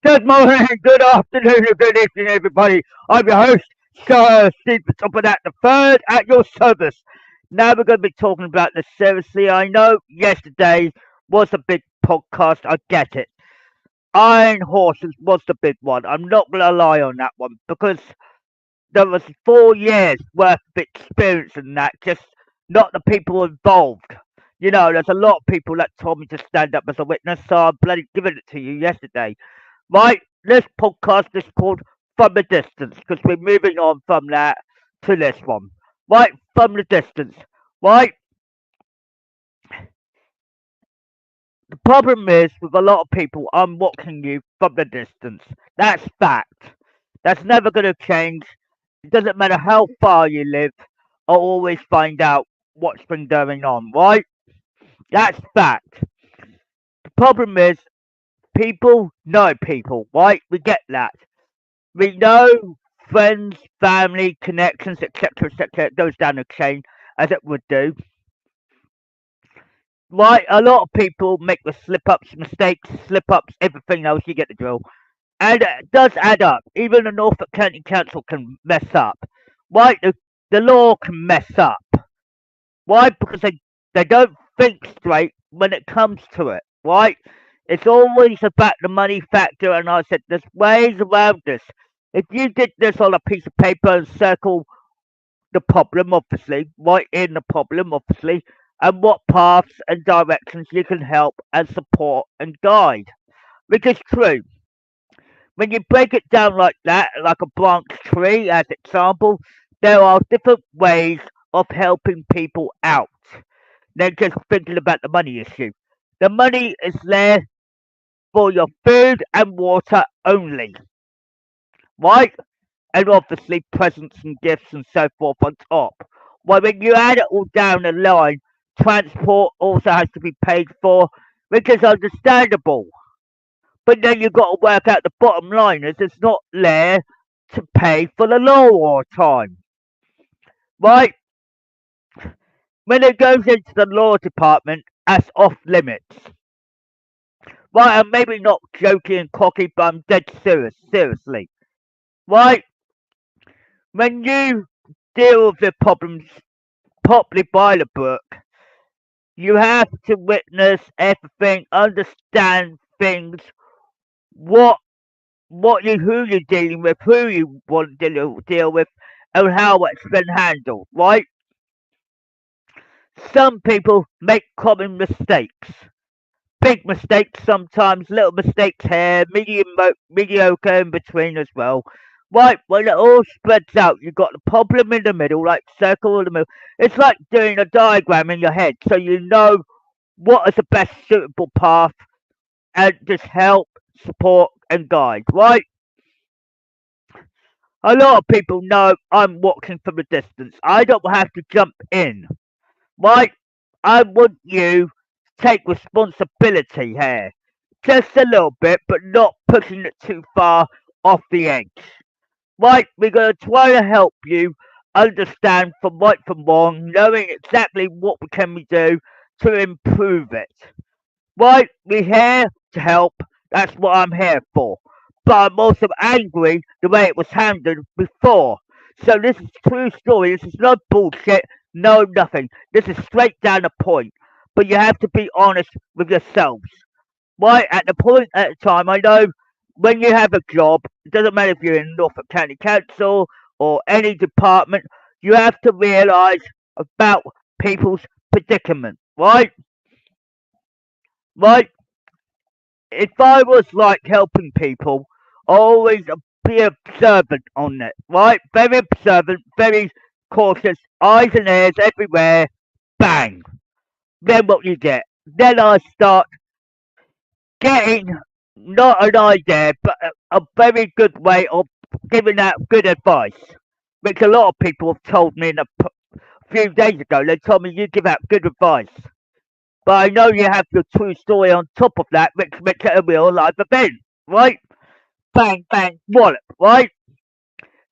Good morning, good afternoon, and good evening, everybody. I'm your host, Sir Steve Top of that, the third at your service. Now we're going to be talking about this seriously. I know yesterday was a big podcast, I get it. Iron Horses was the big one. I'm not going to lie on that one because there was 4 years worth of experience in that, just not the people involved. You know, there's a lot of people that told me to stand up as a witness, so I'm bloody giving it to you yesterday. Right, this podcast is called From the Distance because we're moving on from that to this one. Right, from the distance. Right, the problem is with a lot of people, I'm watching you from the distance. That's fact. That's never going to change. It doesn't matter how far you live, I'll always find out what's been going on, right? That's fact. The problem is people know people, right? We get that. We know friends, family, connections, etc., etc. It goes down the chain as it would do. Right, a lot of people make the slip ups, mistakes, slip ups, everything else. You get the drill, and it does add up. Even the Norfolk County Council can mess up. Right, the law can mess up. Why? Because they don't think straight when it comes to it. Right, it's always about the money factor, and I said there's ways around this. If you did this on a piece of paper and circle the problem, obviously, right in the problem, obviously, and what paths and directions you can help and support and guide. Which is true. When you break it down like that, like a branch tree as example, there are different ways of helping people out than just thinking about the money issue. The money is there for your food and water only, right? And obviously presents and gifts and so forth on top. Well, when you add it all down the line, transport also has to be paid for, which is understandable. But then you've got to work out the bottom line is it's not there to pay for the law all the time, right? When it goes into the law department, that's off limits. Right, I'm maybe not joking and cocky, but I'm dead serious, seriously. Right? When you deal with the problems properly by the book, you have to witness everything, understand things, what you who you're dealing with, who you want to deal with, and how it's been handled, right? Some people make common mistakes. Big mistakes sometimes, little mistakes here, mediocre in between as well. Right, when it all spreads out, you've got the problem in the middle, like circle in the middle. It's like doing a diagram in your head, so you know what is the best suitable path and just help, support, and guide, right? A lot of people know I'm watching from a distance. I don't have to jump in, right? I want you to take responsibility here. Just a little bit, but not pushing it too far off the edge. Right, we're going to try to help you understand from right from wrong, knowing exactly what can we do to improve it. Right, we're here to help. That's what I'm here for. But I'm also angry the way it was handled before. So this is true story. This is no bullshit. No nothing. This is straight down the point. But you have to be honest with yourselves. Right at the point at the time, I know when you have a job, it doesn't matter if you're in Norfolk County Council or any department, you have to realise about people's predicament. Right? Right? If I was like helping people, always be observant on it, right? Very observant, very cautious, eyes and ears everywhere. Bang! Then what you get? Then I start getting not an idea, but a very good way of giving out good advice, which a lot of people have told me in a few days ago. They told me you give out good advice. but I know you have your true story on top of that, which makes it a real life event, right? Bang, bang, wallop, right?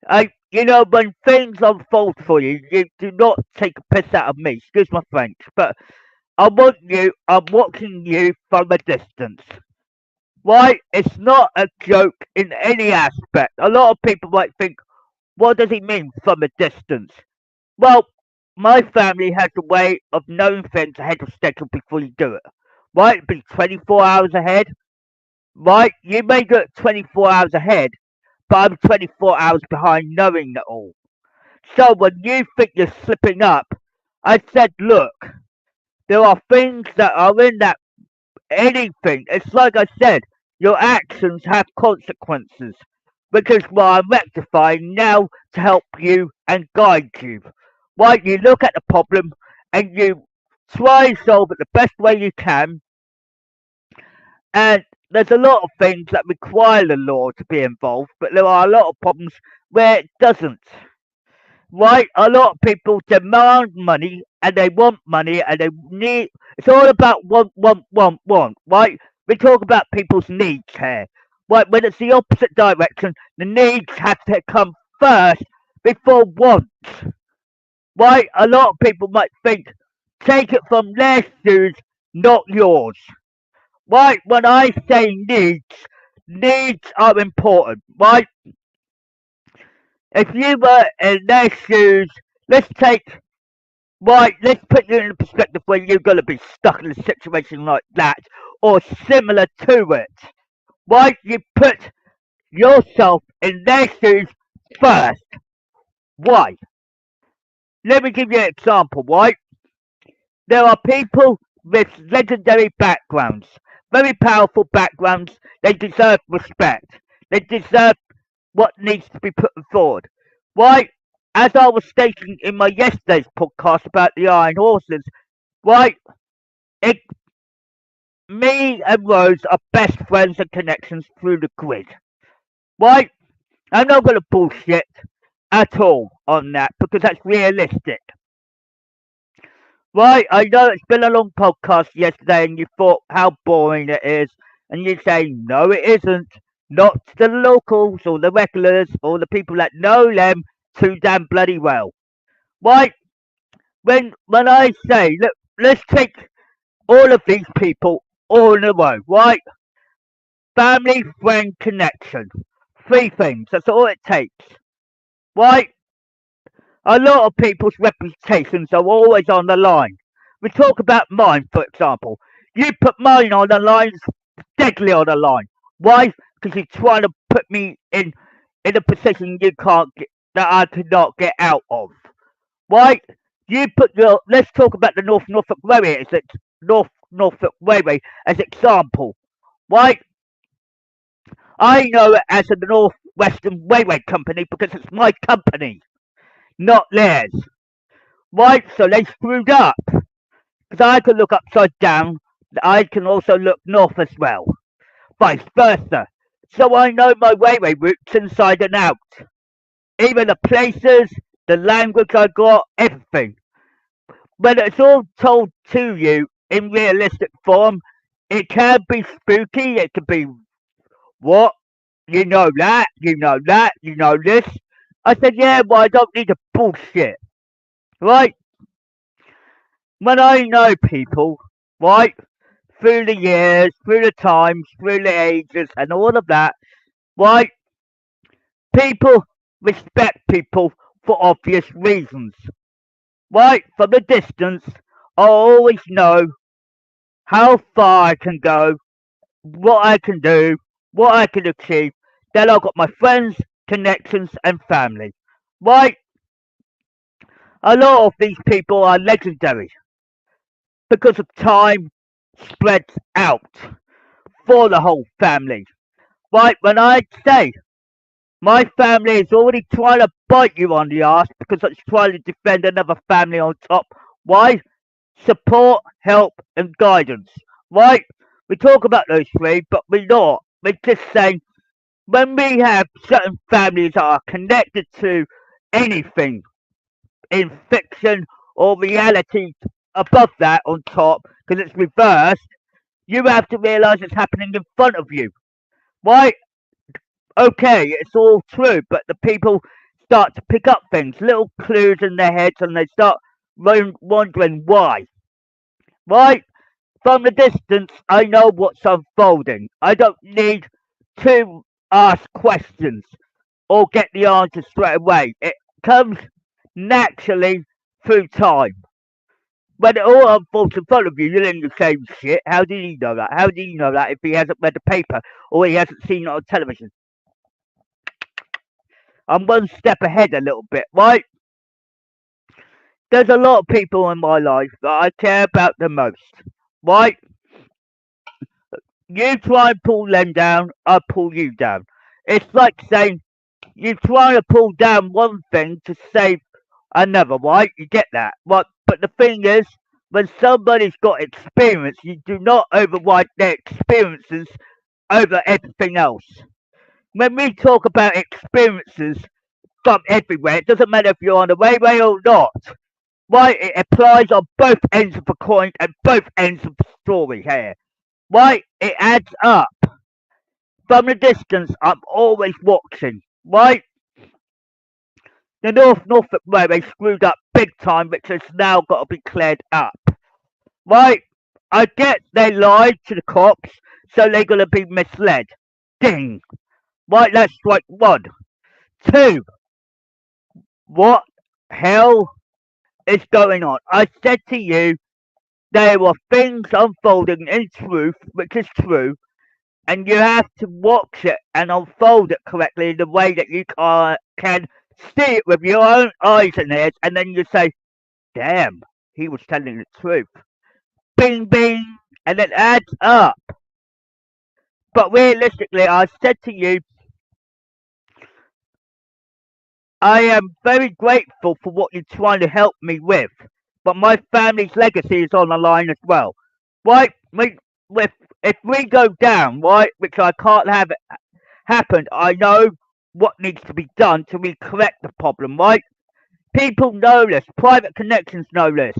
When things unfold for you, you do not take a piss out of me, excuse my French, but I'm watching you from a distance. Right? It's not a joke in any aspect. A lot of people might think, what does he mean from a distance? Well, my family has a way of knowing things ahead of schedule before you do it. Right? Be 24 hours ahead. Right? You may do it 24 hours ahead, but I'm 24 hours behind knowing it all. So when you think you're slipping up, I said, look, there are things that are in that anything. It's like I said, your actions have consequences, which is why I'm rectifying now to help you and guide you. Why you look at the problem and you try and solve it the best way you can, and there's a lot of things that require the law to be involved, but there are a lot of problems where it doesn't. Right? A lot of people demand money and they want money and they need. It's all about want. Right? We talk about people's needs here. Right? When it's the opposite direction, the needs have to come first before wants. Right? A lot of people might think, take it from their shoes, not yours. Right? When I say needs are important. Right? If you were in their shoes, let's take let's put you in a perspective where you're going to be stuck in a situation like that or similar to it. Right? You put yourself in their shoes first. Why? Let me give you an example, right? There are people with legendary backgrounds, very powerful backgrounds. They deserve respect. They deserve what needs to be put forward. Right? As I was stating in my yesterday's podcast about the Iron Horses, right? It, me and Rose are best friends and connections through the grid. Right? I'm not going to bullshit at all on that because that's realistic. Right? I know it's been a long podcast yesterday and you thought how boring it is, and you say, no, it isn't. Not to the locals or the regulars or the people that know them too damn bloody well. Right? When I say, look, let's take all of these people all in a row, right? Family, friend, connection. Three things. That's all it takes. Right? A lot of people's reputations are always on the line. We talk about mine, for example. You put mine on the line, it's deadly on the line. Why? Because you're trying to put me in a position you can't get, that I could not get out of. Right? You put your. Let's talk about the Norfolk Railway as Norfolk Railway as example. Right? I know it as a North Western Railway Company because it's my company, not theirs. Right? So they screwed up. Because I can look upside down, I can also look north as well. Vice versa. So I know my railway routes inside and out. Even the places, the language I got, everything. When it's all told to you in realistic form, it can be spooky, it can be what? You know this. I said, yeah, well, I don't need a bullshit. Right? When I know people, right, through the years, through the times, through the ages, and all of that, right, people respect people for obvious reasons. Right, from a distance, I always know how far I can go, what I can do, what I can achieve. Then I've got my friends, connections, and family. Right, a lot of these people are legendary because of time spreads out for the whole family. Right, when I say my family is already trying to bite you on the ass because it's trying to defend another family on top. Why? Support, help, and guidance. Right? We talk about those three, but we're not. We're just saying when we have certain families that are connected to anything in fiction or reality above that on top, because it's reversed, you have to realise it's happening in front of you. Why? Okay, it's all true, but the people start to pick up things, little clues in their heads, and they start wondering why. Right? From the distance, I know what's unfolding. I don't need to ask questions or get the answer straight away. It comes naturally through time. When it all unfolds in front of you, you're in the same shit. How did he know that? How did he know that if he hasn't read the paper or he hasn't seen it on television? I'm one step ahead a little bit, right? There's a lot of people in my life that I care about the most, right? You try and pull them down, I pull you down. It's like saying you try to pull down one thing to save another, right? You get that, right? But the thing is, when somebody's got experience, you do not override their experiences over everything else. When we talk about experiences from everywhere, it doesn't matter if you're on the railway or not. Right? It applies on both ends of the coin and both ends of the story here. Right? It adds up. From the distance, I'm always watching. Right? The Norfolk Railway screwed up big time, which has now got to be cleared up. Right? I get they lied to the cops, so they're going to be misled. Ding. Right, that's strike one. Two, what hell is going on? I said to you, there were things unfolding in truth, which is true, and you have to watch it and unfold it correctly in the way that you can see it with your own eyes and ears, and then you say, damn, he was telling the truth. Bing, bing, and it adds up. But realistically, I said to you, I am very grateful for what you're trying to help me with, but my family's legacy is on the line as well. Right? If we go down, right, which I can't have it happen, I know what needs to be done to correct the problem, right? People know this. Private connections know this.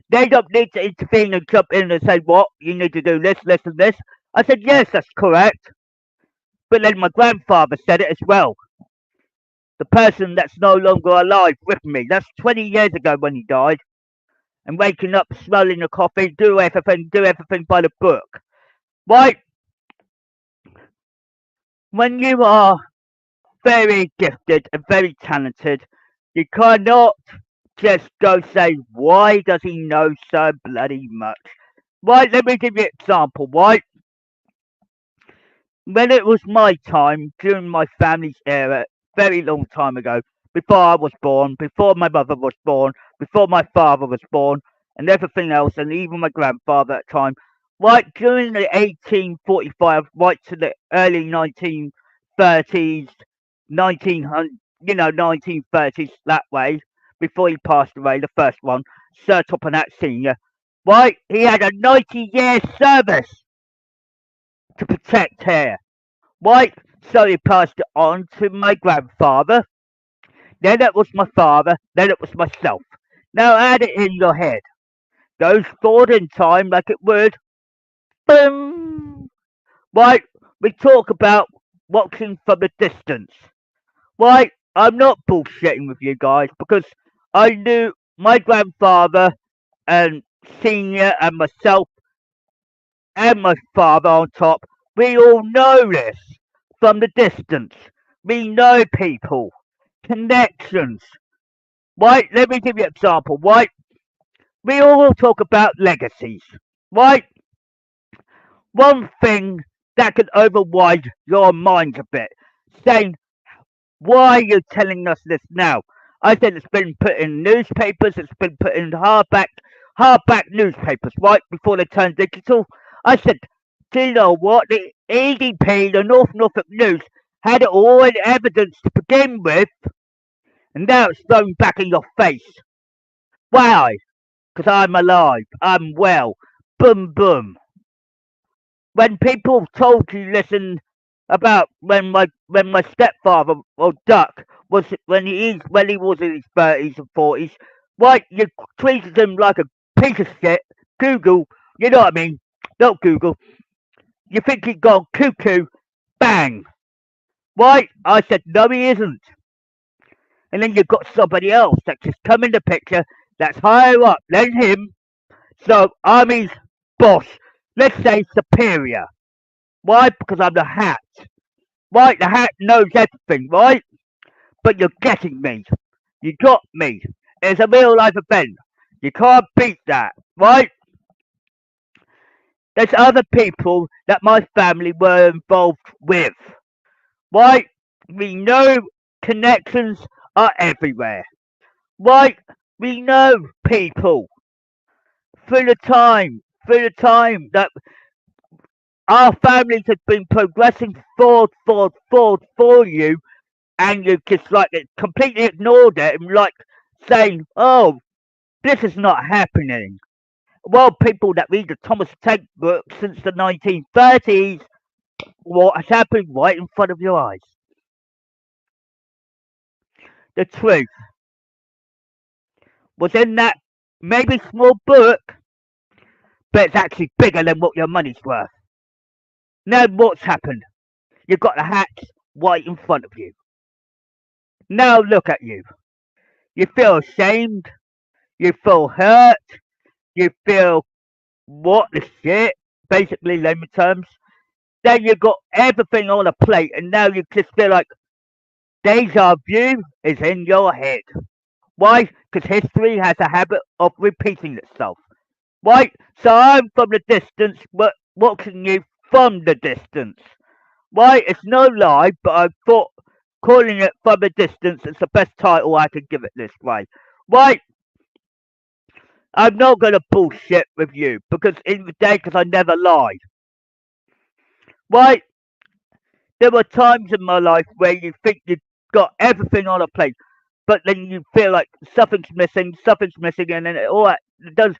They don't need to intervene and jump in and say, what, you need to do this, this, and this. I said, yes, that's correct. But then my grandfather said it as well. The person that's no longer alive with me. That's 20 years ago when he died. And waking up, smelling the coffee, do everything by the book. Right? When you are very gifted and very talented, you cannot just go say, why does he know so bloody much? Right, let me give you an example, right? When it was my time, during my family's era, very long time ago, before I was born, before my mother was born, before my father was born, and everything else, and even my grandfather at the time, right during the 1845, right to the early 1930s, 1900, 1930s, that way, before he passed away, the first one, Sir Topham Senior, right, he had a 90-year service to protect her. Right, so he passed it on to my grandfather. Then it was my father. Then it was myself. Now add it in your head. Goes forward in time like it would. Boom. Right, we talk about watching from a distance. Right, I'm not bullshitting with you guys because I knew my grandfather and senior and myself and my father on top. We all know this from the distance. We know people, connections. Right? Let me give you an example. Right? We all talk about legacies. Right? One thing that can override your mind a bit, saying, why are you telling us this now? I said it's been put in newspapers, it's been put in hardback newspapers, right, before they turned digital. I said, do you know what? The EDP, the North Norfolk News, had it all in evidence to begin with, and now it's thrown back in your face. Why? Because I'm alive, I'm well. Boom, boom. When people told you, listen, about when my stepfather or Duck was when he was in his 30s and 40s, right? You treated him like a piece of shit. Google You know what I mean? Don't Google. You think he's gone cuckoo, bang. Why? I said, no, he isn't. And then you've got somebody else that just come in the picture that's higher up than him. So I'm his boss. Let's say superior. Why? Because I'm the Hat. Right? The Hat knows everything, right? But you're getting me. You got me. It's a real life event. You can't beat that, right? There's other people that my family were involved with, right? We know connections are everywhere, right? We know people through the time that our families have been progressing forward for you, and you just like completely ignored it and like saying, "Oh, this is not happening." Well, people that read the Thomas Tank book since the 1930s, what has happened right in front of your eyes? The truth was in that maybe small book, but it's actually bigger than what your money's worth. Now, what's happened? You've got the Hats right in front of you. Now, look at you. You feel ashamed. You feel hurt. You feel, what the shit? Basically, layman terms. Then you've got everything on a plate, and now you just feel like deja vu is in your head. Why? Because history has a habit of repeating itself. Right? So I'm from the distance, but watching you from the distance. Right? It's no lie, but I thought calling it from a distance is the best title I could give it this way. Right? I'm not going to bullshit with you because in the day, because I never lie. Right? There were times in my life where you think you've got everything on a plate, but then you feel like something's missing, and then all that does.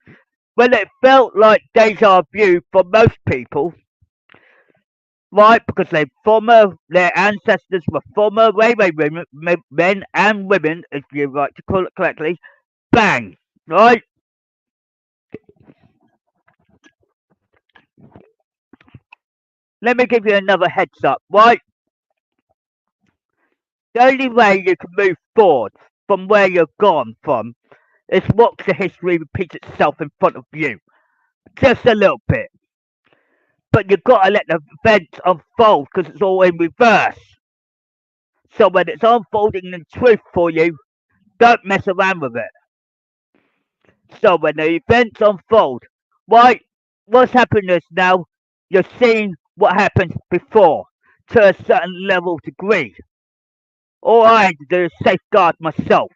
When it felt like deja vu for most people, right? Because their ancestors were former railway men and women, if you like to call it correctly. Bang, right? Let me give you another heads up, right? The only way you can move forward from where you've gone from is watch the history repeat itself in front of you. Just a little bit. But you've got to let the events unfold because it's all in reverse. So when it's unfolding in truth for you, don't mess around with it. So when the events unfold, why? What's happening is now you're seeing what happened before to a certain level degree. All I had to do is safeguard myself.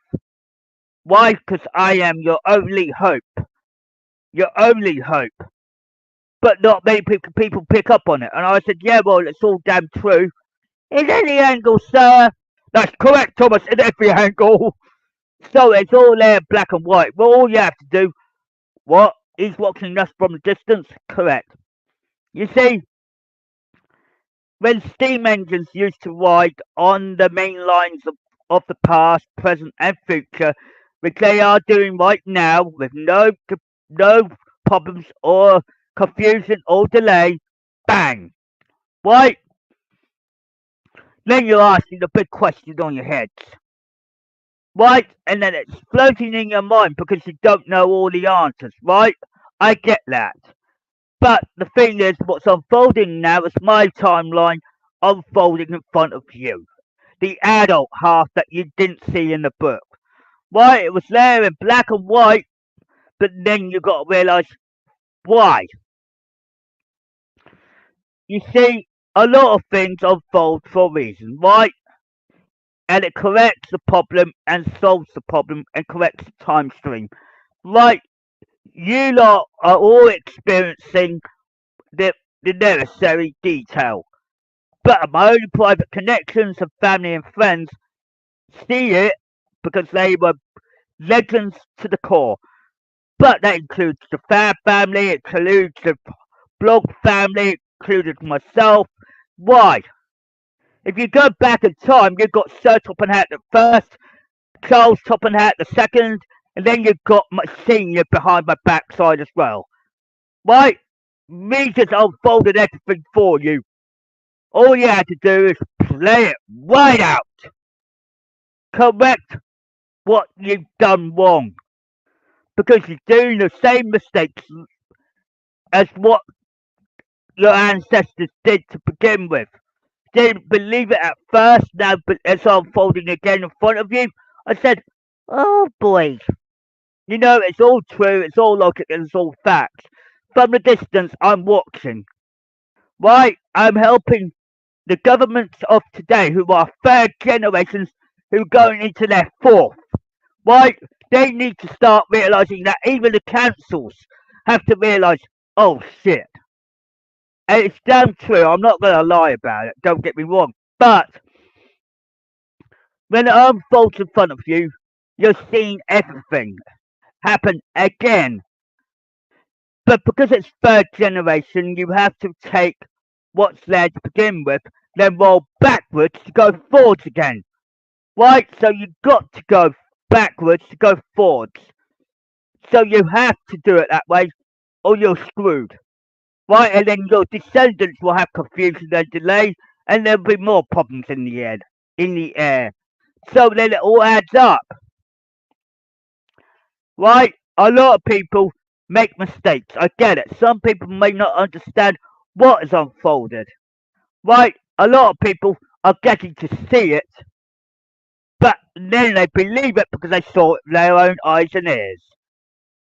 Why? Because I am your only hope. Your only hope. But not many people pick up on it. And I said, yeah, well, it's all damn true. In any angle, sir. That's correct, Thomas, in every angle. So it's all there black and white. Well, all you have to do, what? He's watching us from a distance? Correct. You see, when steam engines used to ride on the main lines of the past, present, and future, which they are doing right now with no problems or confusion or delay, bang. Right? Then you're asking the big question on your heads. Right? And then it's floating in your mind because you don't know all the answers, right? I get that. But the thing is, what's unfolding now is my timeline unfolding in front of you. The adult half that you didn't see in the book. Why? It was there in black and white, but then you got to realise why. You see, a lot of things unfold for a reason, right? And it corrects the problem and solves the problem and corrects the time stream. Right? You lot are all experiencing the, the necessary detail. But my only private connections of family and friends see it because they were legends to the core. But that includes the Fab family, it includes the blog family, it included myself. Why? If you go back in time, you've got Sir Topham Hatt at first, Charles Topham Hatt the second, and then you've got my senior behind my backside as well. Right? We just unfolded everything for you. All you had to do is play it right out. Correct what you've done wrong. Because you're doing the same mistakes as what your ancestors did to begin with. Didn't believe it at first, now it's unfolding again in front of you. I said, oh boy. You know, it's all true, it's all logic, and it's all facts. From the distance, I'm watching. Right? I'm helping the governments of today who are third generations who are going into their fourth. Right? They need to start realising that even the councils have to realise, oh shit. And it's damn true, I'm not going to lie about it, don't get me wrong. But when it unfolds in front of you, you're seeing everything happen again. But because it's third generation, you have to take what's there to begin with, then roll backwards to go forwards again. Right? So you've got to go backwards to go forwards. So you have to do it that way, or you're screwed. Right? And then your descendants will have confusion and delay, and there'll be more problems in the air. So then it all adds up. Right? A lot of people make mistakes. I get it. Some people may not understand what is unfolded. Right? A lot of people are getting to see it, but then they believe it because they saw it with their own eyes and ears.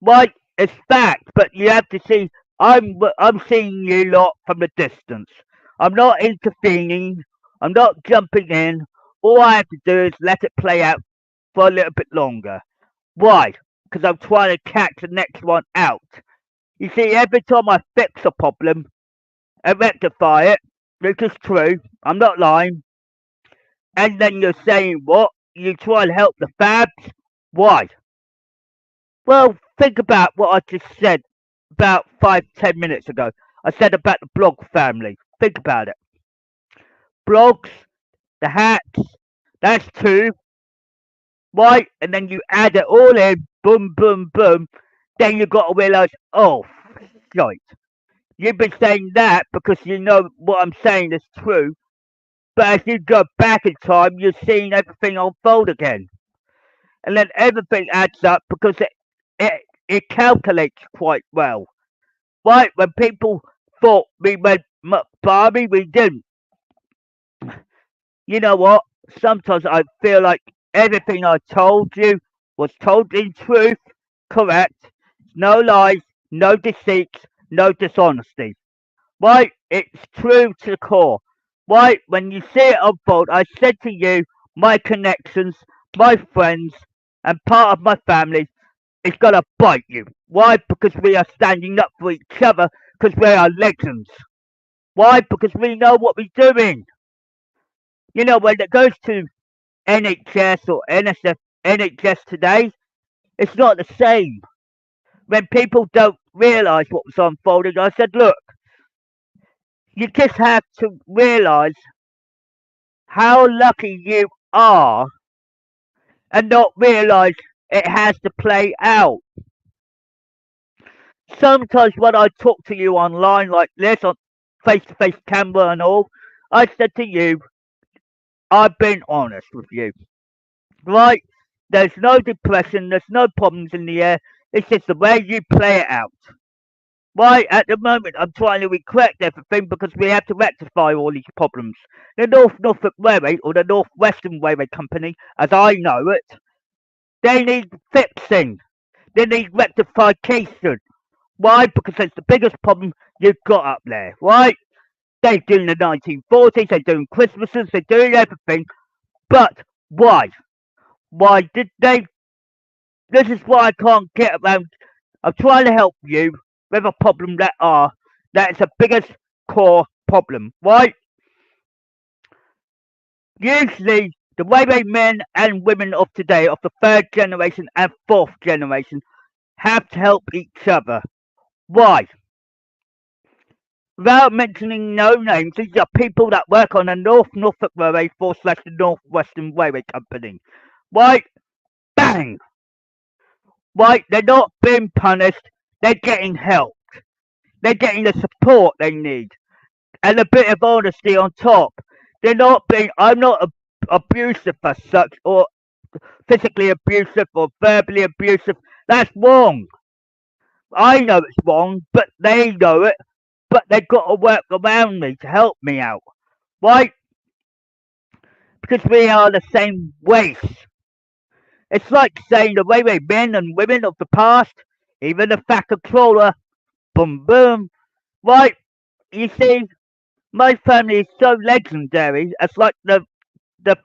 Right? It's fact, but you have to see. I'm seeing you lot from a distance. I'm not intervening. I'm not jumping in. All I have to do is let it play out for a little bit longer. Why? Because I'm trying to catch the next one out. You see, every time I fix a problem and rectify it, which is true, I'm not lying, and then you're saying what? You try and help the fabs? Why? Well, think about what I just said about 5, 10 minutes ago. I said about the blog family. Think about it. Blogs, the hats, that's two, right? And then you add it all in, boom, boom, boom. Then you got to realise, oh, shite. You've been saying that because you know what I'm saying is true. But as you go back in time, you're seeing everything unfold again. And then everything adds up because it calculates quite well. Right? When people thought we went Barbie, we didn't. You know what? Sometimes I feel like everything I told you was told in truth, correct. No lies, no deceits, no dishonesty. Right? It's true to the core. Right? When you see it unfold, I said to you, my connections, my friends, and part of my family is gonna bite you. Why? Because we are standing up for each other, because we are legends. Why? Because we know what we're doing. You know, when it goes to NHS or NHS today, it's not the same. When people don't realise what was unfolding, I said, look, you just have to realise how lucky you are and not realise it has to play out. Sometimes when I talk to you online like this, on face to face camera and all, I said to you, I've been honest with you. Right? There's no depression, there's no problems in the air. It's just the way you play it out. Right? At the moment, I'm trying to correct everything because we have to rectify all these problems. The Norfolk Railway, or the North Western Railway Company, as I know it, they need fixing. They need rectification. Why? Because it's the biggest problem you've got up there. Right? They're doing the 1940s, they're doing Christmases, they're doing everything. But why? Why did they? This is why I can't get around. I'm trying to help you with a problem that is the biggest core problem. Right? Usually, the railway men and women of today, of the third generation and fourth generation, have to help each other. Why? Without mentioning no names, these are people that work on the North Norfolk Railway / the North Western Railway Company. Right? Bang! Right? They're not being punished, they're getting help. They're getting the support they need and a bit of honesty on top. They're not being. I'm not abusive as such, or physically abusive, or verbally abusive. That's wrong. I know it's wrong, but they know it. But they've got to work around me to help me out. Why? Because we are the same race. It's like saying the way men and women of the past, even the fat controller, boom boom. Right? You see, my family is so legendary. It's like the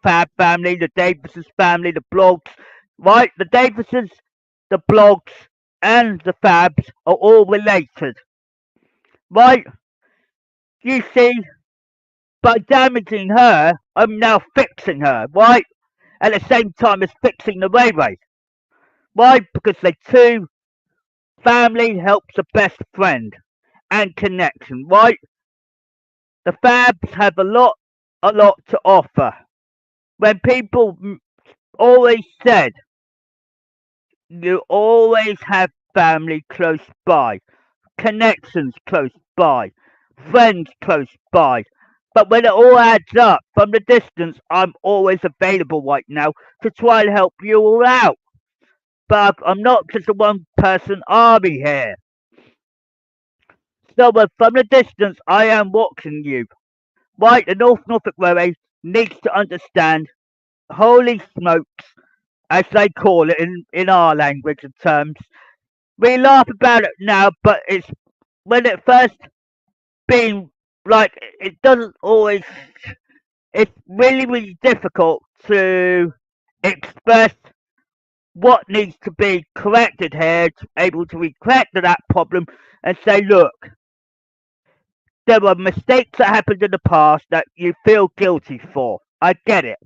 Fab family, the Davises family, the Blogs. Right? The Davises, the Blogs, and the Fabs are all related. Right? You see, by damaging her, I'm now fixing her. Right? At the same time as fixing the railway. Why? Because they two family helps a best friend and connection. Right? The Fabs have a lot to offer. When people always said you always have family close by, connections close by, friends close by. But when it all adds up from the distance, I'm always available right now to try and help you all out. But I'm not just a one person army here. So from the distance, I am watching you. Right, the North Norfolk Railway needs to understand, holy smokes, as they call it in our language and terms. We laugh about it now, but it's when it first been like it doesn't always. It's really really difficult to express what needs to be corrected here, to able to correct that problem and say, look, there were mistakes that happened in the past that you feel guilty for. I get it.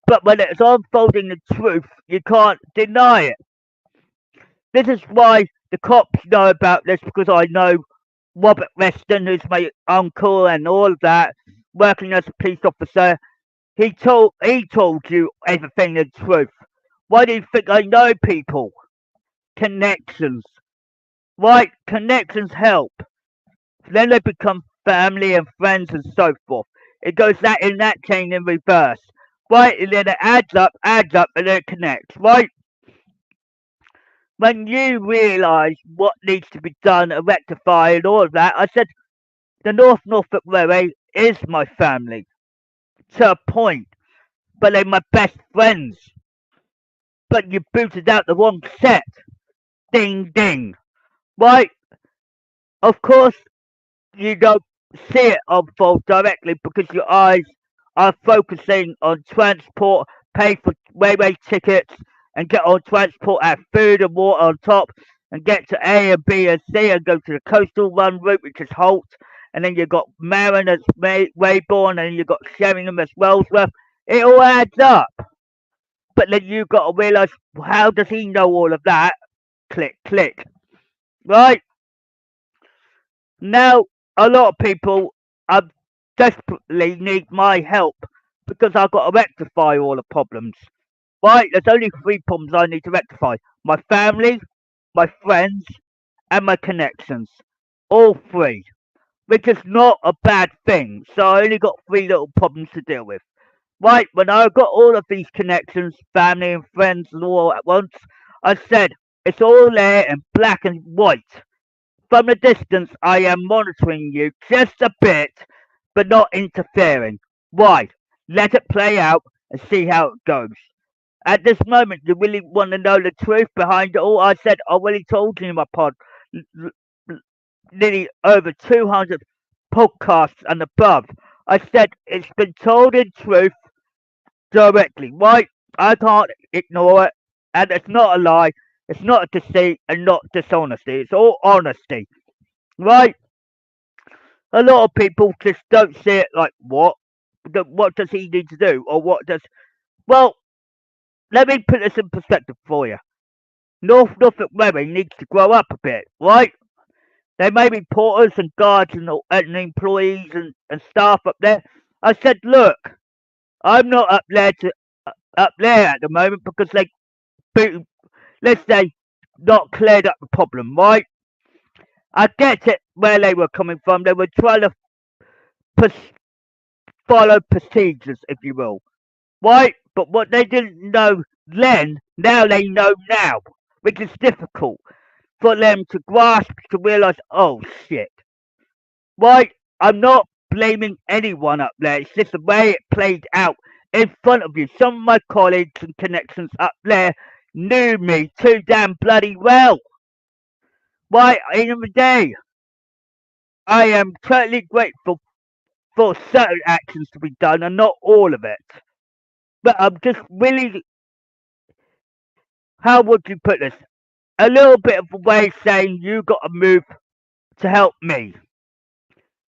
But when it's unfolding the truth, you can't deny it. This is why the cops know about this because I know Robert Weston, who's my uncle and all of that, working as a police officer. He told you everything the truth. Why do you think I know people? Connections. Right? Connections help. Then they become family and friends and so forth. It goes that in that chain in reverse. Right? And then it adds up, and then it connects. Right? When you realise what needs to be done and rectified and all of that, I said the North Norfolk Railway is my family to a point, but they're my best friends. But you booted out the wrong set. Ding ding. Right? Of course, you don't see it unfold directly because your eyes are focusing on transport, pay for railway tickets, and get on transport, have food and water on top, and get to A and B and C and go to the coastal run route, which is Holt, and then you've got Marin as Wayborn, and you've got Sheringham as Wellsworth. It all adds up. But then you've got to realise, how does he know all of that? Click, click. Right? Now, a lot of people desperately need my help because I've got to rectify all the problems. Right? There's only three problems I need to rectify: my family, my friends, and my connections. All three. Which is not a bad thing. So I only got three little problems to deal with. Right, when I got all of these connections, family and friends and all at once, I said, it's all there in black and white. From a distance, I am monitoring you just a bit, but not interfering. Why? Let it play out and see how it goes. At this moment, you really want to know the truth behind it all? I said, I already told you in my pod, nearly over 200 podcasts and above. I said, it's been told in truth directly, right? I can't ignore it, and it's not a lie, it's not a deceit, and not dishonesty. It's all honesty, right? A lot of people just don't see it like what. What does he need to do, or what does? Well, let me put this in perspective for you. North Norfolk Railway needs to grow up a bit, right? There may be porters and guards and employees and staff up there. I said, look, I'm not up there at the moment because let's say, not cleared up the problem, right? I get it. where they were coming from. They were trying to pers- follow procedures, if you will. Right? But what they didn't know then, now they know now, which is difficult for them to grasp, to realise, oh shit. Right? I'm not blaming anyone up there. It's just the way it played out in front of you. Some of my colleagues and connections up there knew me too damn bloody well. Right? End of the day, I am totally grateful for certain actions to be done and not all of it. But I'm just really, how would you put this? A little bit of a way saying you got to move to help me,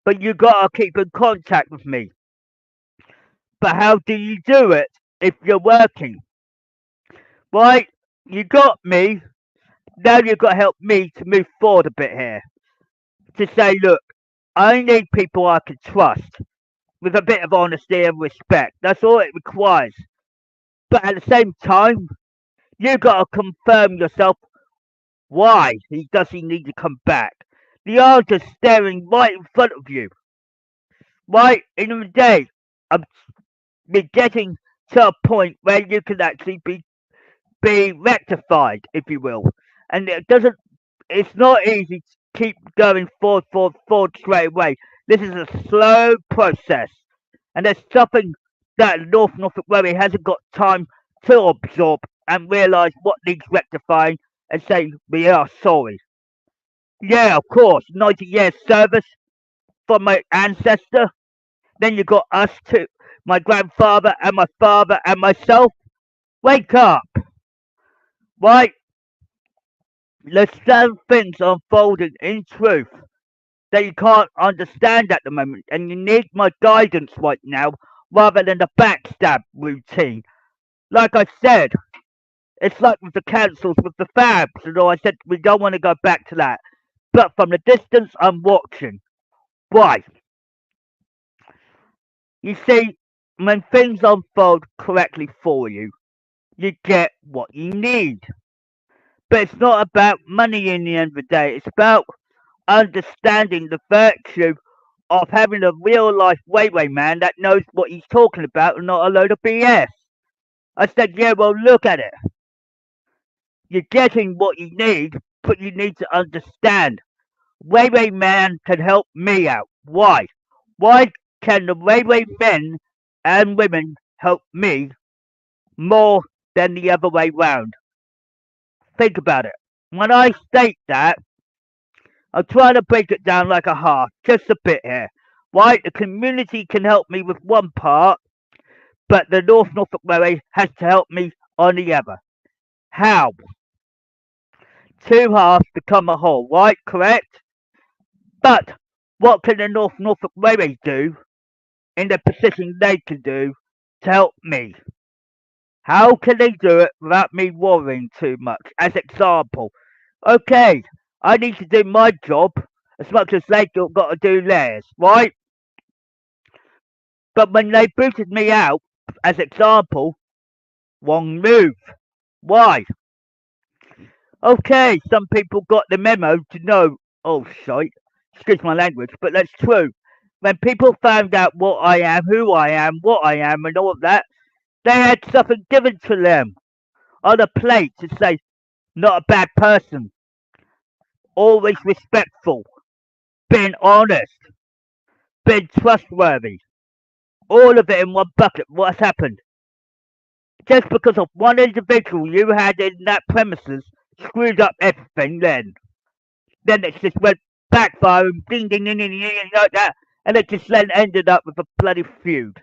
but you got to keep in contact with me. But how do you do it if you're working? Right? You got me. Now you've got to help me to move forward a bit here. To say, look, I need people I can trust with a bit of honesty and respect. That's all it requires. But at the same time, you got to confirm yourself why does he need to come back. The answer's staring right in front of you. Right? In the day, I'm getting to a point where you can actually be rectified, if you will. And it's not easy to keep going forward straight away. This is a slow process. And there's something that North Norfolk Railway hasn't got time to absorb and realise what needs rectifying and say, we are sorry. Yeah, of course, 90 years service from my ancestor. Then you got us two, my grandfather and my father and myself. Wake up, right? There's some things unfolding in truth that you can't understand at the moment, and you need my guidance right now rather than the backstab routine. Like I said, it's like with the councils, with the fabs, and all. I said we don't want to go back to that. But from the distance, I'm watching. Why? You see, when things unfold correctly for you, you get what you need. But it's not about money in the end of the day. It's about understanding the virtue of having a real life railway man that knows what he's talking about and not a load of BS. I said, yeah, well, look at it. You're getting what you need, but you need to understand. Railway man can help me out. Why? Why can the railway men and women help me more than the other way round? Think about it. When I state that, I'm trying to break it down like a heart, just a bit here. Right? The community can help me with one part, but the North Norfolk Railway has to help me on the other. How? Two halves become a whole, right? Correct? But what can the North Norfolk Railway do in the position they can do to help me? How can they do it without me worrying too much? As example, okay, I need to do my job as much as they got to do theirs, right? But when they booted me out, as example, wrong move. Why? Okay, some people got the memo to know. Oh, shite. Excuse my language, but that's true. When people found out what I am, who I am, what I am, and all of that, they had something given to them on a plate to say, not a bad person, always respectful, being honest, being trustworthy. All of it in one bucket. What's happened? Just because of one individual you had in that premises screwed up everything then it just went backfiring, ding ding ding ding ding like that, and it just then ended up with a bloody feud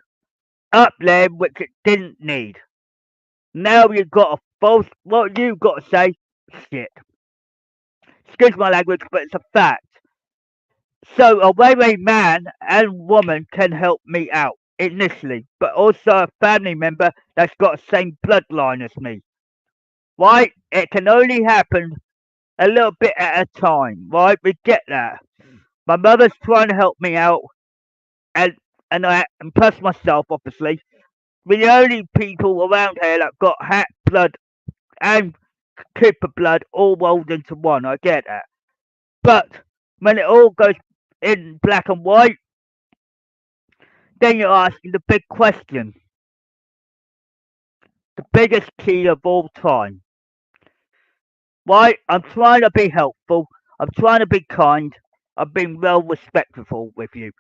up there which it didn't need. Now you've got a false. What you've got to say, shit. Excuse my language, but it's a fact. So a railway man and woman can help me out initially, but also a family member that's got the same bloodline as me. Right? It can only happen a little bit at a time. Right? We get that. My mother's trying to help me out, and and plus myself, obviously. We're the only people around here that got Hatt blood and Cooper blood all rolled into one. I get that, but When it all goes in black and white, then you're asking the big question, the biggest key of all time. Right? I'm trying to be helpful. I'm trying to be kind. I've been well respectful with you.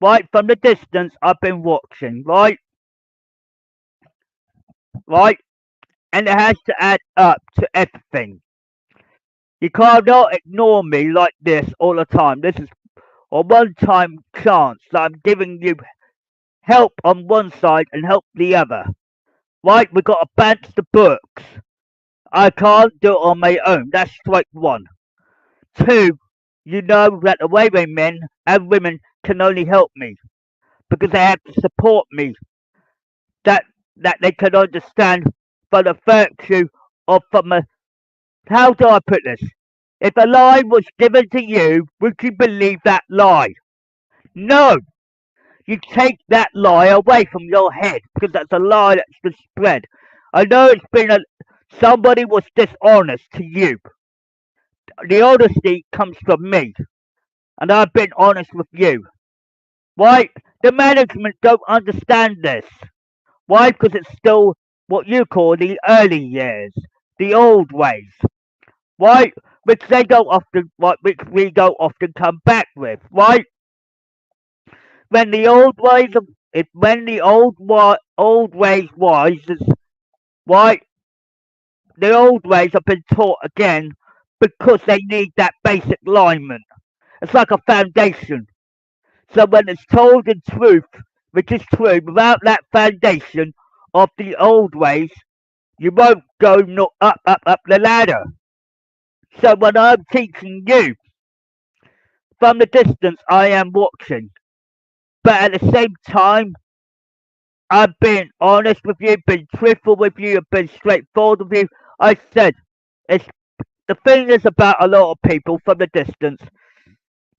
Right? From the distance, I've been watching. Right? Right? And it has to add up to everything. You can't not ignore me like this all the time. This is a one time chance that I'm giving you help on one side and help the other. Right? We've got to balance the books. I can't do it on my own. That's strike one. Two, you know that the way men and women can only help me because they have to support me. That they can understand for the virtue of from a how do I put this? If a lie was given to you, would you believe that lie? No. You take that lie away from your head because that's a lie that's been spread. I know it's been somebody was dishonest to you. The honesty comes from me, and I've been honest with you. Why? The management don't understand this. Why? Because it's still what you call the early years, the old ways. Why? Which they don't often, which we don't often come back with. Right? When the old ways of, if when the old ways rises, why? The old ways have been taught again because they need that basic alignment. It's like a foundation. So when it's told in truth, which is true, without that foundation of the old ways, you won't go up the ladder. So when I'm teaching you, from the distance I am watching, but at the same time, I've been honest with you, been truthful with you, I've been straightforward with you. I said, it's the thing is about a lot of people from the distance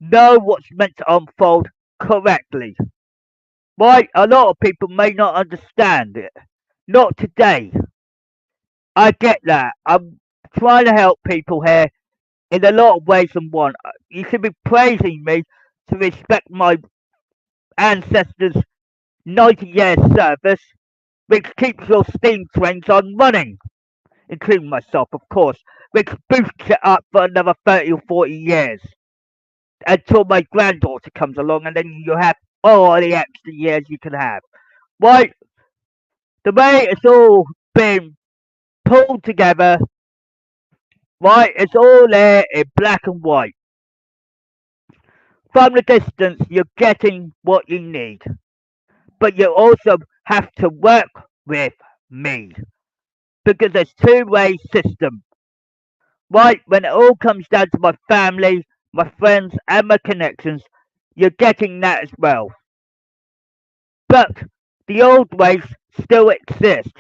know what's meant to unfold correctly. Why? A lot of people may not understand it. Not today. I get that. I'm trying to help people here in a lot of ways and one. You should be praising me to respect my ancestors' 90 years service, which keeps your steam trains on running, including myself, of course, which boosts it up for another 30 or 40 years until my granddaughter comes along, and then you have all the extra years you can have. Why? The way it's all been pulled together, right? It's all there in black and white. From the distance, you're getting what you need, but you also have to work with me because there's two-way system, right? When it all comes down to my family, my friends, and my connections, you're getting that as well. But the old ways still exist.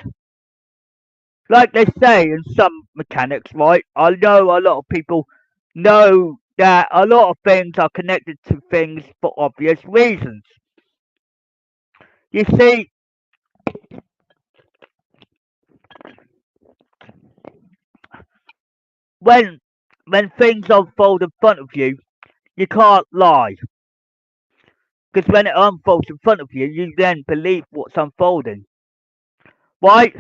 Like they say in some mechanics, right? I know a lot of people know that a lot of things are connected to things for obvious reasons. You see, when things unfold in front of you, you can't lie. Because when it unfolds in front of you, you then believe what's unfolding. Right?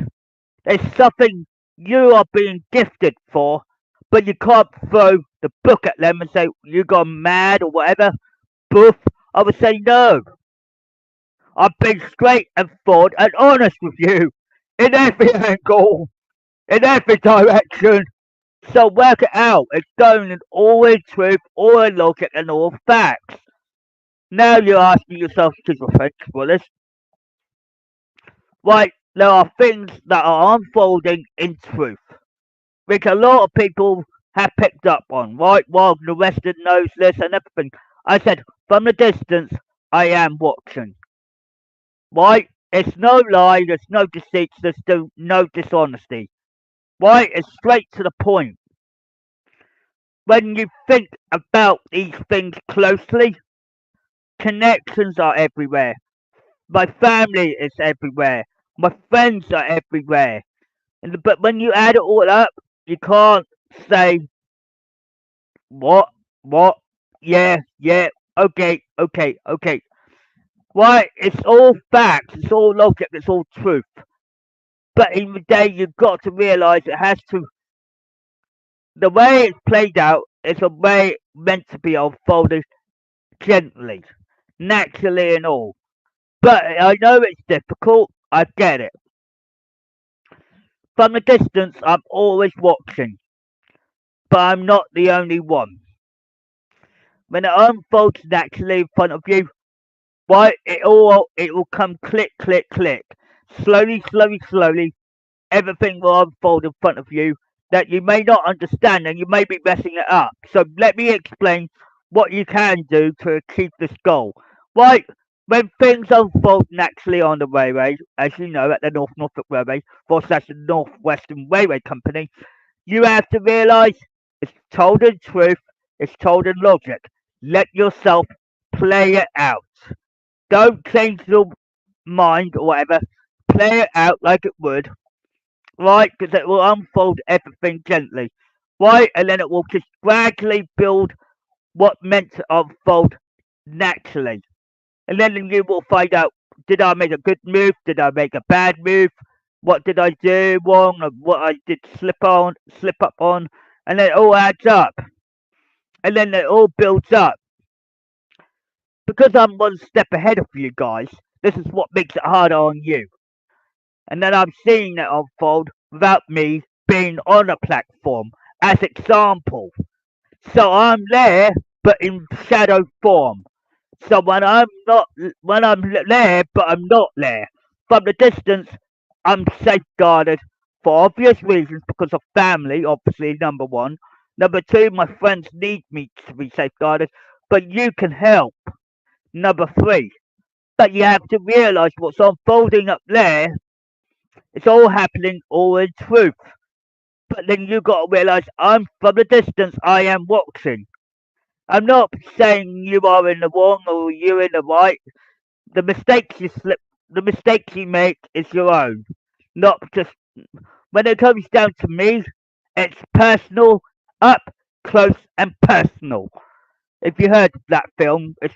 There's something you are being gifted for, but you can't throw the book at them and say, you gone mad or whatever. Boof. I would say no. I've been straight and forward and honest with you in every angle, in every direction. So work it out. It's going in all in truth, all in logic, and all facts. Now you're asking yourself, schizophrenic, Willis, right? There are things that are unfolding in truth, which a lot of people have picked up on, right? While the Western knows this and everything. I said, from the distance, I am watching. Right? It's no lie, there's no deceit, there's no dishonesty. Right? It's straight to the point. When you think about these things closely, connections are everywhere. My family is everywhere. My friends are everywhere. But when you add it all up, you can't say what, what. Yeah, okay. Why, it's all facts, it's all logic, it's all truth. But in the day, you've got to realise it has to, the way it's played out is a way meant to be unfolded gently, naturally and all. But I know it's difficult, I get it. From a distance, I'm always watching, but I'm not the only one. When it unfolds naturally in front of you, why, it will come click, click, click. Slowly, everything will unfold in front of you that you may not understand and you may be messing it up. So let me explain what you can do to achieve this goal. Right, when things unfold naturally on the railway, as you know, at the North Norfolk Railway, or slash the North Western Railway Company, you have to realise it's told in truth, it's told in logic. Let yourself play it out. Don't change your mind or whatever. Play it out like it would, right? Because it will unfold everything gently, right? And then it will just gradually build what meant to unfold naturally. And then you will find out, did I make a good move? Did I make a bad move? What did I do wrong? Or what I did slip up on? And then it all adds up. And then it all builds up. Because I'm one step ahead of you guys, this is what makes it harder on you. And then I'm seeing it unfold without me being on a platform as example. So I'm there, but in shadow form. So when I'm there, but I'm not there. From the distance, I'm safeguarded for obvious reasons because of family, obviously, number one. Number two, my friends need me to be safeguarded, but you can help. Number three, but you have to realise what's unfolding up there. It's all happening all in truth. But then you got to realise I'm from the distance. I am watching. I'm not saying you are in the wrong or you're in the right. The mistakes the mistakes you make is your own. Not just when it comes down to me. It's personal, up close and personal. If you heard of that film, it's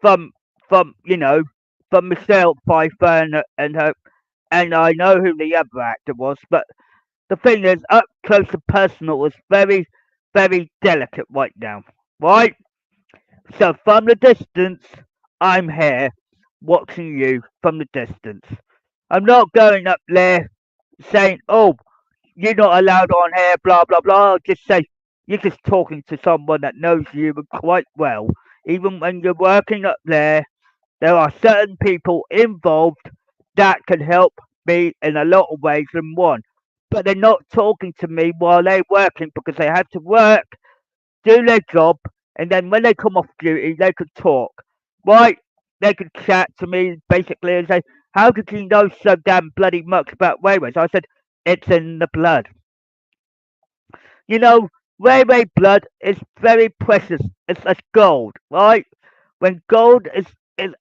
from from from Michelle Pfeiffer and her, and I know who the other actor was, but the thing is, up close and personal was very delicate right now, right? So from the distance, I'm here watching you from the distance. I'm not going up there saying, "Oh, you're not allowed on here," blah blah blah. I'll just say you're just talking to someone that knows you quite well. Even when you're working up there are certain people involved that can help me in a lot of ways than one. But they're not talking to me while they're working because they have to work, do their job, and then when they come off duty, they could talk. Right? They could chat to me basically and say, "How could you know so damn bloody much about railways?" I said, "It's in the blood." You know, railway blood is very precious. It's like gold, right? When gold is,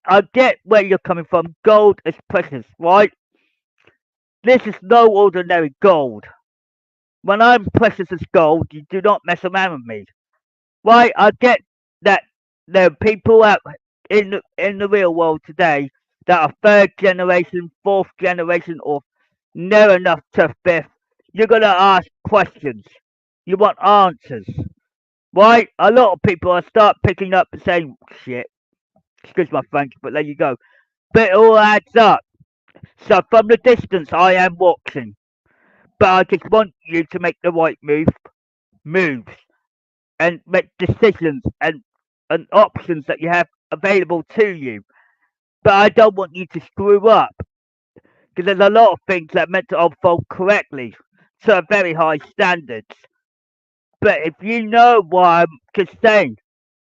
I get where you're coming from. Gold is precious, right? This is no ordinary gold. When I'm precious as gold, you do not mess around with me. Right? I get that there are people out in the real world today that are third generation, fourth generation, or near enough to fifth. You're gonna ask questions. You want answers, right? A lot of people I start picking up and saying, "Shit, excuse my French, but there you go." But it all adds up. So from the distance, I am watching, but I just want you to make the right moves, and make decisions and options that you have available to you. But I don't want you to screw up because there's a lot of things that are meant to unfold correctly to very high standards. But if you know what I'm just saying,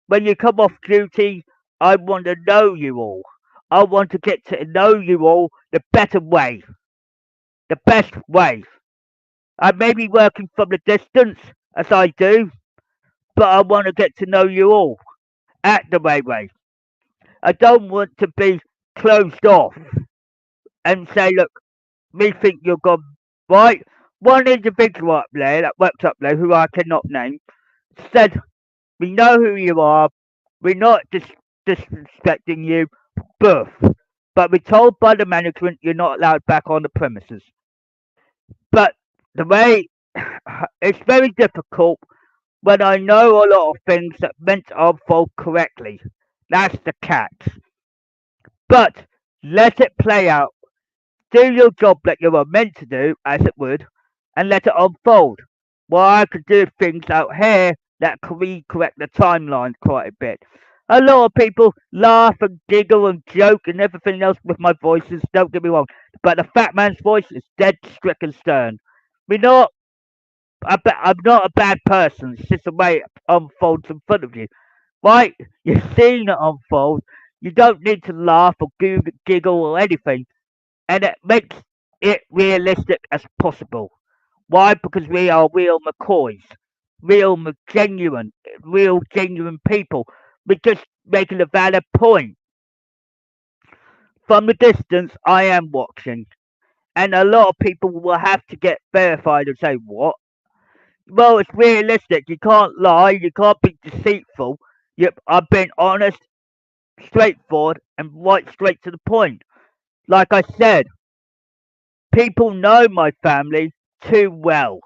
when you come off duty, I want to know you all. I want to get to know you all the better way, the best way. I may be working from the distance, as I do, but I want to get to know you all at the railway. I don't want to be closed off and say, "Look, we think you're gone." Right? One individual up there that worked up there, who I cannot name, said We know who you are. We're not disrespecting you, boof. But we're told by the management you're not allowed back on the premises. But the way it's very difficult when I know a lot of things that meant to unfold correctly. That's the catch. But let it play out. Do your job that you were meant to do, as it would, and let it unfold. Well, I could do things out here that could recorrect the timeline quite a bit. A lot of people laugh and giggle and joke and everything else with my voices, don't get me wrong, but the fat man's voice is dead strict and stern. We're not, I'm not a bad person, it's just the way it unfolds in front of you. Right? You've seen it unfold. You don't need to laugh or giggle or anything, and it makes it realistic as possible. Why? Because we are real McCoys, genuine, genuine people. We're just making a valid point. From the distance, I am watching, and a lot of people will have to get verified and say, "What?" Well, it's realistic. You can't lie. You can't be deceitful. I've been honest, straightforward, and right straight to the point. Like I said, people know my family too well.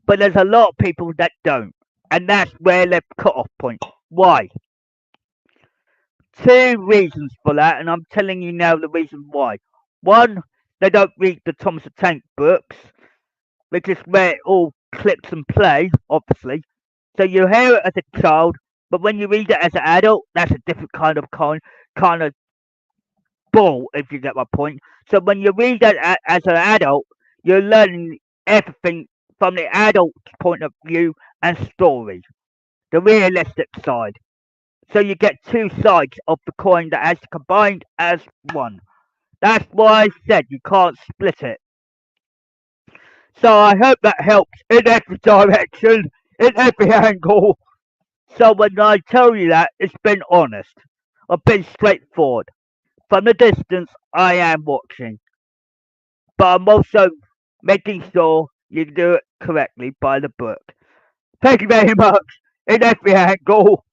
But there's a lot of people that don't. And that's where the cut-off point. Why? Two reasons for that, and I'm telling you now the reason why. One, they don't read the Thomas the Tank books, which is where it all clips and play, obviously. So you hear it as a child, but when you read it as an adult, that's a different kind of ball, if you get my point. So when you read it as an adult, you're learning everything from the adult's point of view and story, the realistic side. So you get two sides of the coin that has combined as one. That's why I said you can't split it. So I hope that helps in every direction, in every angle. So when I tell you that, it's been honest. I've been straightforward. From the distance, I am watching. But I'm also making sure you do it correctly by the book. Thank you very much in every angle.